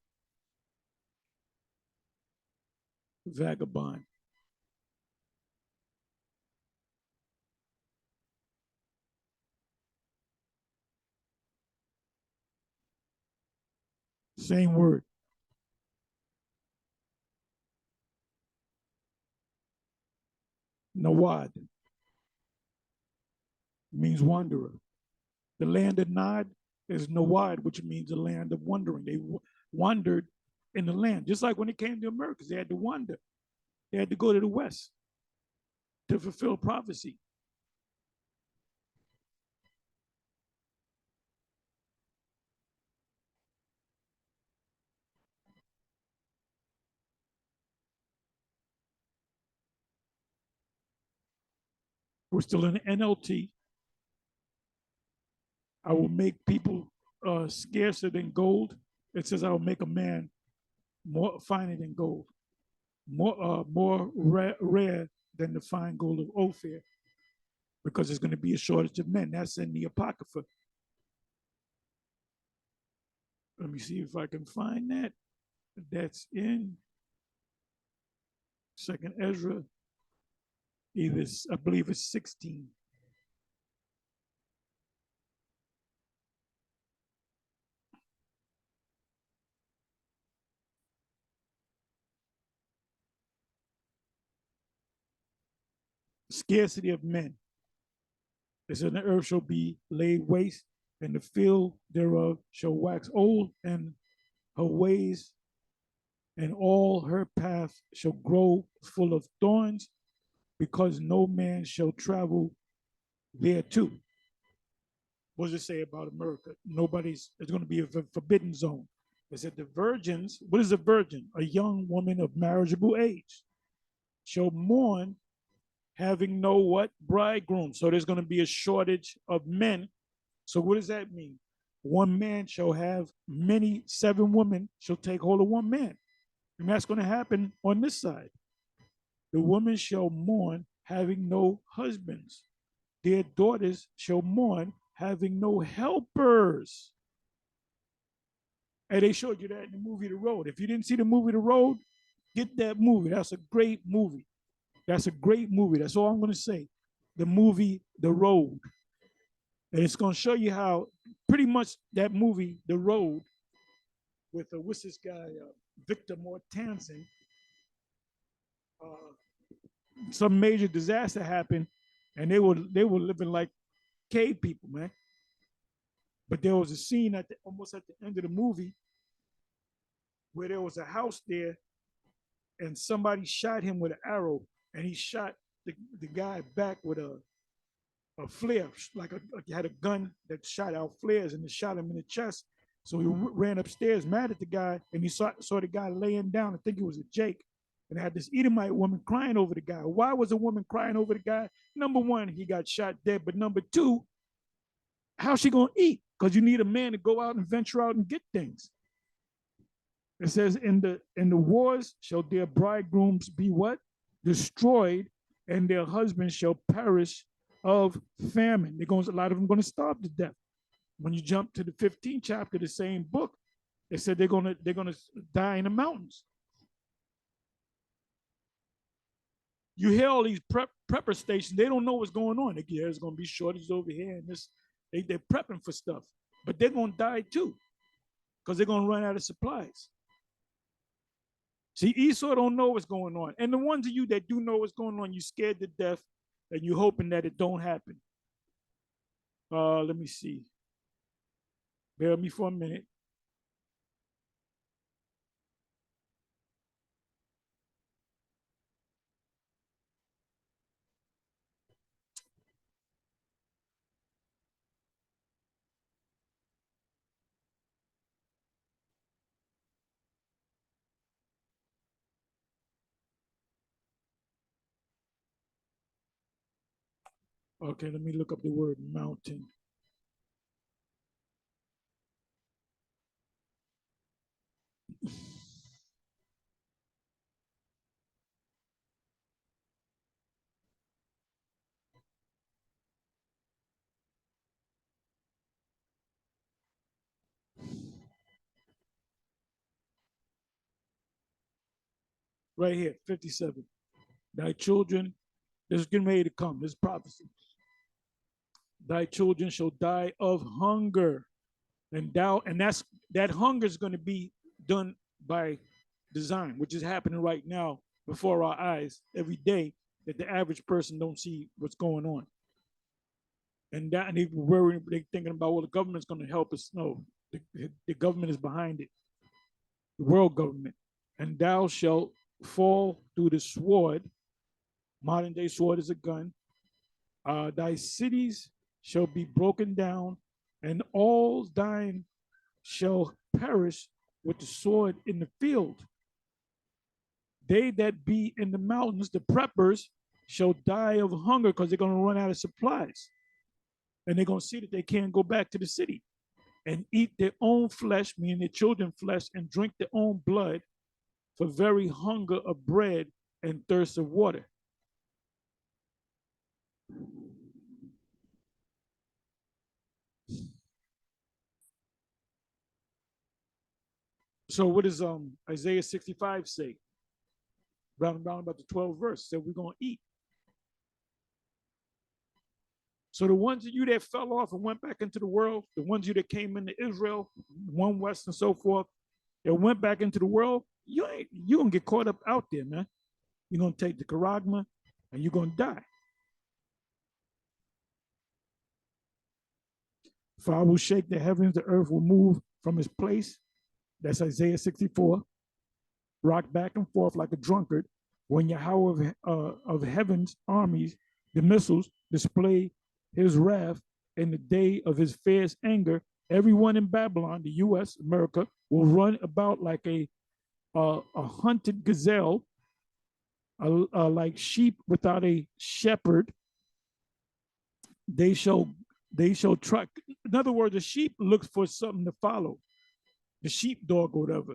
Vagabond. Same word. Nawad means wanderer. The land of Nod is Nawad, which means the land of wandering. They wandered in the land, just like when they came to America, they had to wander. They had to go to the west to fulfill prophecy. We're still in the NLT. I will make people scarcer than gold. It says I will make a man more finer than gold, more rare than the fine gold of Ophir, because there's going to be a shortage of men. That's in the Apocrypha. Let me see if I can find that. That's in Second Ezra. Either I believe it's 16. Scarcity of men. It said the earth shall be laid waste, and the field thereof shall wax old, and her ways and all her paths shall grow full of thorns, because no man shall travel there too. What does it say about America? It's going to be a forbidden zone. It said the virgins, what is a virgin? A young woman of marriageable age shall mourn, having no what? Bridegroom. So there's going to be a shortage of men. So what does that mean? One man shall have many, 7 women shall take hold of one man. And that's going to happen on this side. The woman shall mourn, having no husbands. Their daughters shall mourn, having no helpers. And they showed you that in the movie The Road. If you didn't see the movie The Road, get that movie. That's a great movie. That's a great movie. That's all I'm going to say. The movie The Road. And it's going to show you how pretty much that movie, The Road, with what's this guy, Victor Mortensen, some major disaster happened, and they were living like cave people, man. But there was a scene almost at the end of the movie where there was a house there, and somebody shot him with an arrow, and he shot the guy back with a flare, like had a gun that shot out flares, and it shot him in the chest. So he ran upstairs, mad at the guy, and he saw the guy laying down. I think it was a Jake, and had this Edomite woman crying over the guy. Why was a woman crying over the guy? Number one, he got shot dead, but number two, how's she gonna eat? Because you need a man to go out and venture out and get things. It says, in the wars shall their bridegrooms be what? Destroyed, and their husbands shall perish of famine. A lot of them going to starve to death. When you jump to the 15th chapter of the same book, it said they're gonna die in the mountains. You hear all these prepper stations, they don't know what's going on. There's gonna be shortages over here, and they're prepping for stuff, but they're gonna die too, because they're gonna run out of supplies. See, Esau don't know what's going on. And the ones of you that do know what's going on, you scared to death and you're hoping that it don't happen. Let me see. Bear with me for a minute. Okay, let me look up the word mountain. Right here, 57. Thy children, this is getting ready to come, this prophecy. Thy children shall die of hunger, and that hunger is going to be done by design, which is happening right now before our eyes every day, that the average person don't see what's going on. And they worry, they thinking about, well, the government's going to help us. No, the government is behind it, the world government. And thou shalt fall through the sword. Modern day sword is a gun. Thy cities shall be broken down, and all thine shall perish with the sword in the field. They that be in the mountains, the preppers, shall die of hunger because they're going to run out of supplies. And they're going to see that they can't go back to the city and eat their own flesh, meaning their children's flesh, and drink their own blood for very hunger of bread and thirst of water. So what does Isaiah 65 say? Round about the 12th verse, said we're going to eat. So the ones of you that fell off and went back into the world, the ones of you that came into Israel, one West and so forth, that went back into the world, you're going to get caught up out there, man. You're going to take the charagma and you're going to die. For I will shake the heavens, the earth will move from its place. That's Isaiah 64. Rock back and forth like a drunkard when Yahweh of heaven's armies, the missiles, display his wrath in the day of his fierce anger. Everyone in Babylon, the U.S., America, will run about like a hunted gazelle, like sheep without a shepherd. They shall track. In other words, the sheep looks for something to follow. The sheepdog or whatever.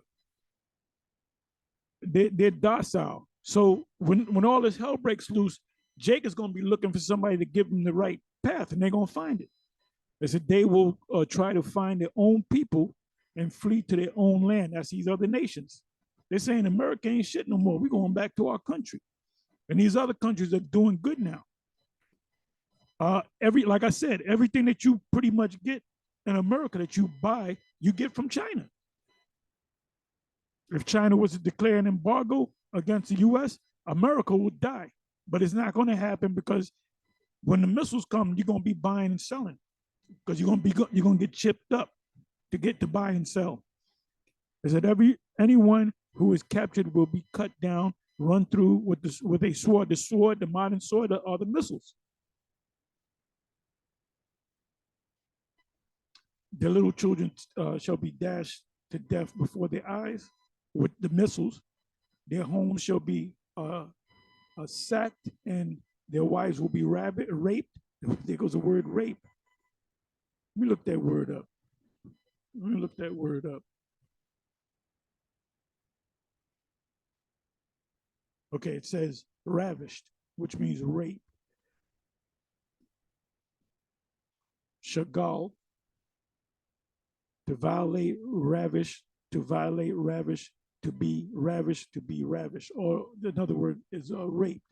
They're docile. So when all this hell breaks loose, Jake is going to be looking for somebody to give him the right path, and they're going to find it. They said they will try to find their own people and flee to their own land. That's these other nations. They're saying America ain't shit no more. We're going back to our country. And these other countries are doing good now. Like I said, everything that you pretty much get in America that you buy, you get from China. If China was to declare an embargo against the U.S., America would die. But it's not going to happen because when the missiles come, you're going to be buying and selling because you're going to get chipped up to get to buy and sell. Is that anyone who is captured will be cut down, run through with a sword. The sword, the modern sword, are the missiles. The little children shall be dashed to death before their eyes with the missiles. Their homes shall be sacked, and their wives will be raped. There goes the word rape. Let me look that word up. Okay, it says ravished, which means rape. Shagal, to violate, ravish, to violate, ravish, to be ravished, to be ravished. Or another word is raped.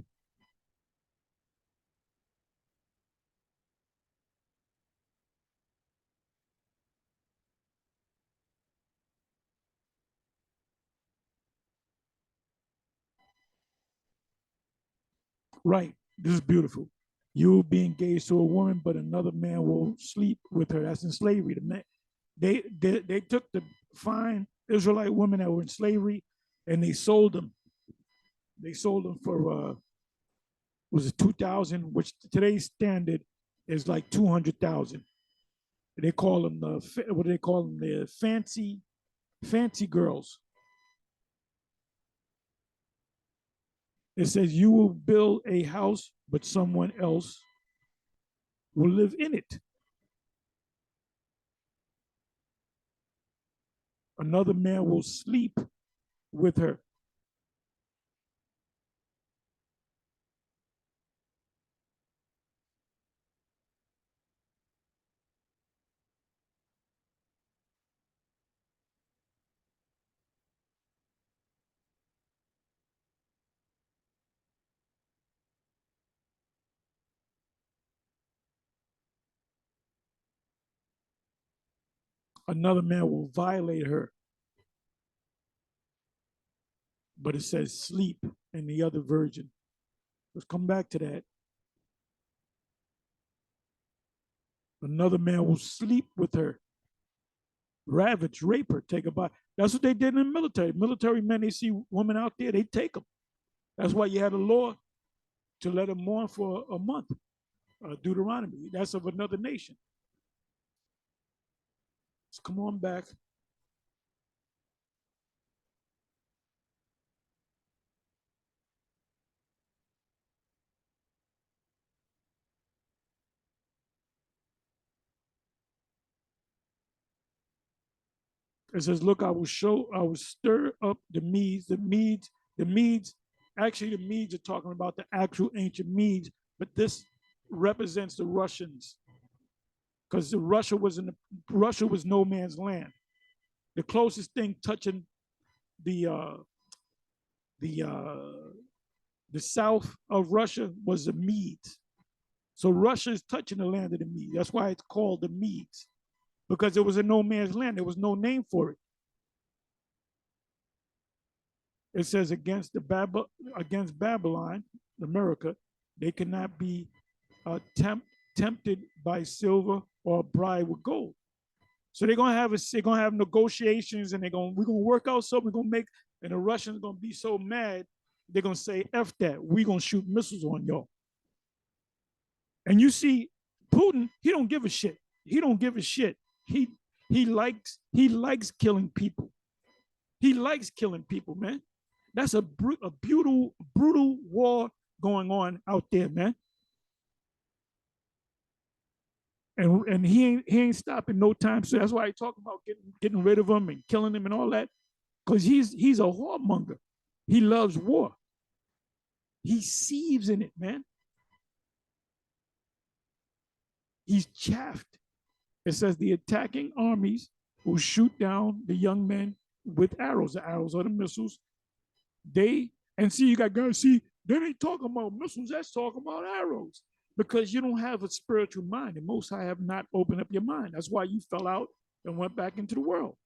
Right. This is beautiful. You will be engaged to a woman, but another man will sleep with her. That's in slavery. The man, they took the fine Israelite women that were in slavery, and they sold them. They sold them for was it 2,000, which today's standard is like 200,000. They call them what do they call them? The fancy girls. It says you will build a house, but someone else will live in it. Another man will sleep with her. Another man will violate her. But it says sleep in the other virgin. Let's come back to that. Another man will sleep with her, ravage, rape her, take her by. That's what they did in the military. Military men, they see women out there, they take them. That's why you had a law to let them mourn for a month. Deuteronomy. That's of another nation. Let's come on back. It says, look, I will stir up the Medes. Actually, the Medes are talking about the actual ancient Medes, but this represents the Russians. Because Russia was no man's land. The closest thing touching the south of Russia was the Medes. So Russia is touching the land of the Medes. That's why it's called the Medes, because it was a no man's land. There was no name for it. It says against Babylon, America, they cannot be tempted by silver or bribed with gold. So they're gonna have negotiations, and we're gonna work out something. We're gonna make, and the Russians are gonna be so mad, they're gonna say, "F that, we're gonna shoot missiles on y'all." And you see, Putin, he don't give a shit. He don't give a shit. He likes killing people. He likes killing people, man. That's a brutal war going on out there, man. And he ain't stopping no time. So that's why I talk about getting rid of him and killing him and all that, because he's a whoremonger. He loves war. He seethes in it, man. He's chaffed. It says the attacking armies will shoot down the young men with arrows. The arrows are the missiles. And see, you got guys, see, they ain't talking about missiles, that's talking about arrows. Because you don't have a spiritual mind. The Most High have not opened up your mind. That's why you fell out and went back into the world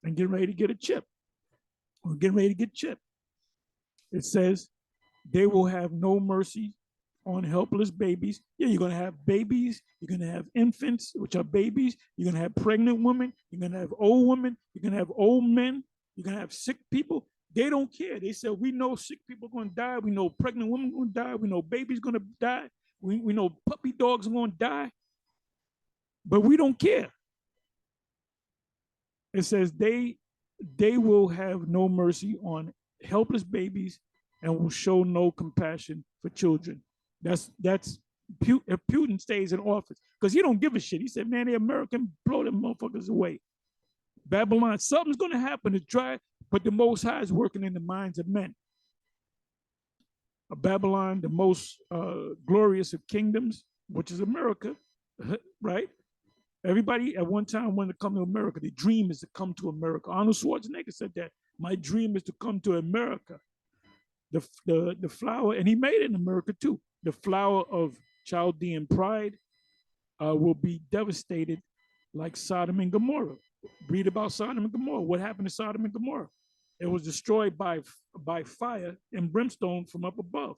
and getting ready to get a chip. Or getting ready to get chipped. It says they will have no mercy on helpless babies. Yeah, you're going to have babies. You're going to have infants, which are babies. You're going to have pregnant women. You're going to have old women. You're going to have old men. You're going to have sick people. They don't care. They said, we know sick people are going to die. We know pregnant women are going to die. We know babies going to die. We know puppy dogs are going to die. But we don't care. It says they will have no mercy on helpless babies and will show no compassion for children. That's if Putin stays in office, because he don't give a shit. He said, man, the American blow them motherfuckers away. Babylon, something's going to happen to try, but the Most High is working in the minds of men. Babylon, the most glorious of kingdoms, which is America, right? Everybody at one time wanted to come to America. The dream is to come to America. Arnold Schwarzenegger said that. My dream is to come to America. The flower, and he made it in America too. The flower of Chaldean pride will be devastated like Sodom and Gomorrah. Read about Sodom and Gomorrah. What happened to Sodom and Gomorrah? It was destroyed by fire and brimstone from up above.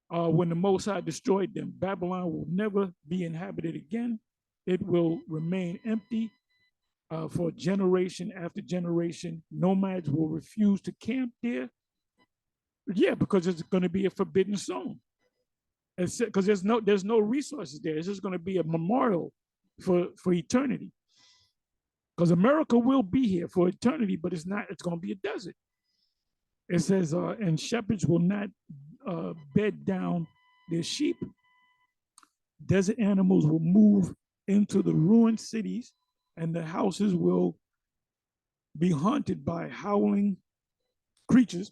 When the Most High destroyed them, Babylon will never be inhabited again. It will remain empty for generation after generation. Nomads will refuse to camp there. Yeah, because it's going to be a forbidden zone. Because there's no resources there. It's just going to be a memorial for eternity. Because America will be here for eternity, but it's not. It's going to be a desert. It says, and shepherds will not bed down their sheep. Desert animals will move into the ruined cities, and the houses will be haunted by howling creatures,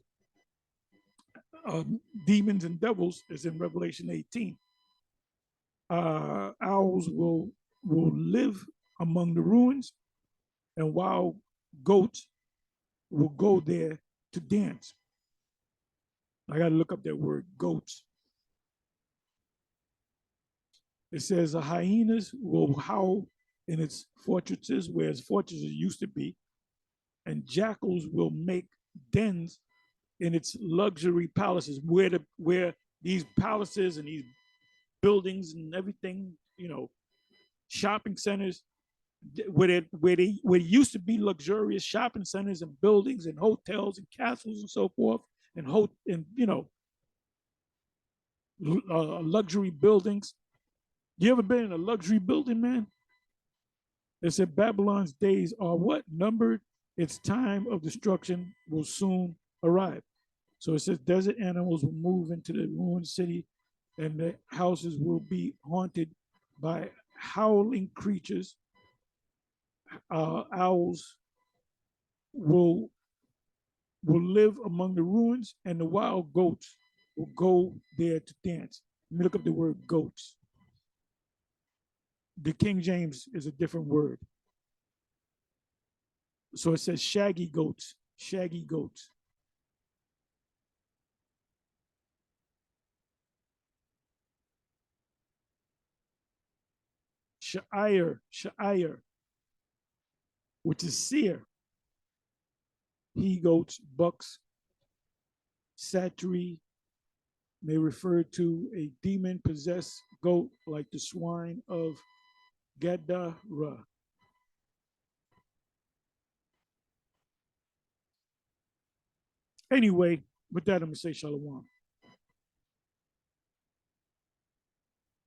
demons and devils, as in Revelation 18. Owls will live among the ruins, and wild goats will go there to dance. I got to look up that word, goats. It says the hyenas will howl in its fortresses, where its fortresses used to be, and jackals will make dens in its luxury palaces, where these palaces and these buildings and everything, shopping centers, where it used to be luxurious shopping centers and buildings and hotels and castles and so forth, and luxury buildings. You ever been in a luxury building, man? It said Babylon's days are what? Numbered. Its time of destruction will soon arrive. So it says desert animals will move into the ruined city, and the houses will be haunted by howling creatures. Owls will live among the ruins, and the wild goats will go there to dance. Let me look up the word goats. The King James is a different word. So it says shaggy goats, shaggy goats. Sha'ir, which is seer. He goats, bucks, satiri may refer to a demon-possessed goat like the swine of Gadara. Anyway, with that, I'm going to say shalom.